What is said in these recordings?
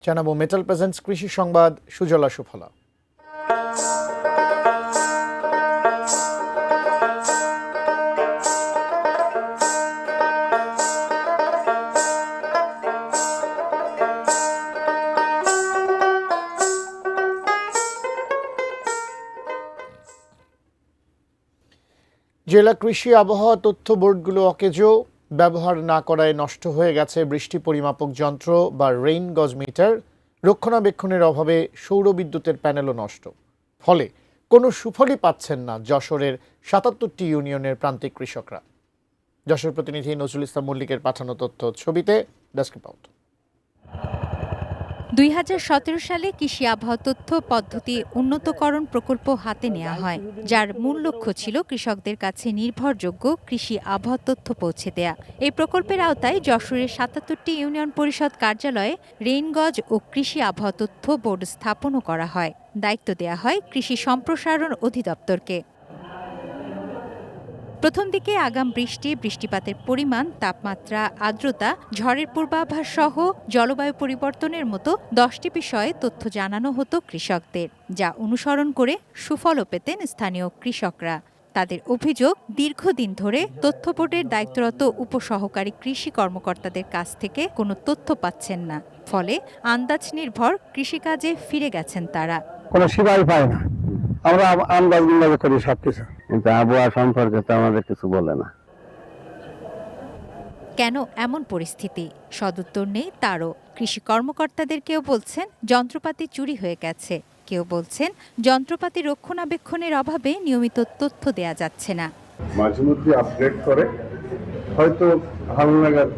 জানাবো metal presents কৃষি সংবাদ সুজলা সুফলা। জেলা কৃষি আবহাওয়া তথ্য বোর্ডগুলো অকেজো, ব্যবহার না করায় নষ্ট হয়ে গেছে বৃষ্টি পরিমাপক যন্ত্র বা রেইন গজ মিটার। রক্ষণাবেক্ষণের অভাবে সৌর বিদ্যুতের প্যানেলও নষ্ট, ফলে কোনো সুফলই পাচ্ছেন না যশোরের ৭৭টি ইউনিয়নের প্রান্তিক কৃষকরা। যশোর প্রতিনিধি নজরুল ইসলাম মল্লিকের পাঠানো তথ্য ছবিতে ডেস্ক রিপোর্ট। ২০১৭ সালে কৃষি আবহাওয়া তথ্য পদ্ধতি উন্নতকরণ প্রকল্প হাতে নেওয়া হয়, যার মূল লক্ষ্য ছিল কৃষকদের কাছে নির্ভরযোগ্য কৃষি আবহাওয়া তথ্য পৌঁছে দেয়া। এই প্রকল্পের আওতায় যশোরের ৭৭টি ইউনিয়ন পরিষদ কার্যালয়ে রেইনগজ ও কৃষি আবহাওয়া তথ্য বোর্ড স্থাপনও করা হয়। দায়িত্ব দেয়া হয় কৃষি সম্প্রসারণ অধিদপ্তরকে। প্রথম দিকে আগাম বৃষ্টিপাতের পরিমাণ, তাপমাত্রা, আর্দ্রতা, ঝড়ের পূর্বাভাস সহ জলবায়ু পরিবর্তনের মতো 10টি বিষয়ে তথ্য জানানো হতো কৃষকদের, যা অনুসরণ করে সুফলও পেতেন স্থানীয় কৃষকরা। তাদের অভিযোগ, দীর্ঘদিন ধরে তথ্য বোর্ডের দায়িত্বরত উপসহকারী কৃষি কর্মকর্তাদের কাছ থেকে কোনো তথ্য পাচ্ছেন না, ফলে আন্দাজ নির্ভর কৃষিকাজে ফিরে গেছেন তারা। কোনো সেবাই পায় না, আমরা আন্দাজ করি সবকিছু, কিন্তু আবহাওয়া সম্পর্কে তো আমাদের কিছু বলে না। কেন এমন পরিস্থিতি? সদুত্তর নেই তারও। কৃষি কর্মকর্তাদের কেউ বলছেন যন্ত্রপাতি চুরি হয়ে গেছে, কেউ বলছেন যন্ত্রপাতি রক্ষণাবেক্ষণের অভাবে নিয়মিত তথ্য দেয়া যাচ্ছে না। মাঝে মধ্যে আপডেট করে, হয়তো ভালো লাগার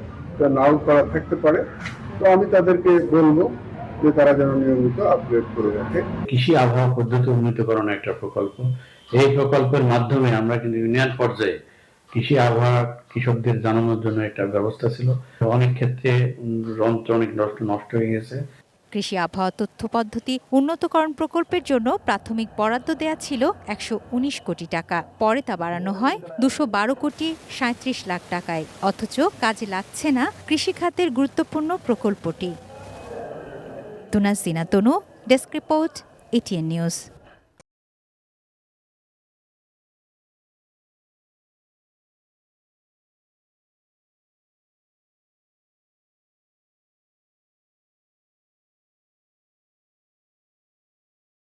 নাও করা থাকতে পারে, তো আমি তাদেরকে বলবো যে তারা যেন নিয়মিত আপডেট করে রাখে। কৃষি আবহাওয়া পদ্ধতি উন্নীতকরণ একটা প্রকল্প। এই প্রকল্পের মাধ্যমে আমরা কিন্তু ইউনিয়ন পর্যায়ে কৃষি আবহাওয়া কৃষকদের জানানোর জন্য একটা ব্যবস্থা ছিল। অনেক ক্ষেত্রে যন্ত্র অনেক নষ্ট হয়ে গেছে। কৃষি আবহাওয়া তথ্য পদ্ধতি উন্নতকরণ প্রকল্পের জন্য প্রাথমিক বরাদ্দ দেয়া ছিল ১১৯ কোটি টাকা, পরে তা বাড়ানো হয় ২১২ কোটি ৩৭ লাখ টাকায়। অথচ কাজে লাগছে না কৃষি খাতের গুরুত্বপূর্ণ প্রকল্পটি। তুনাজ দিনা তনু, ডেস্ক রিপোর্ট, এটিএন নিউজ।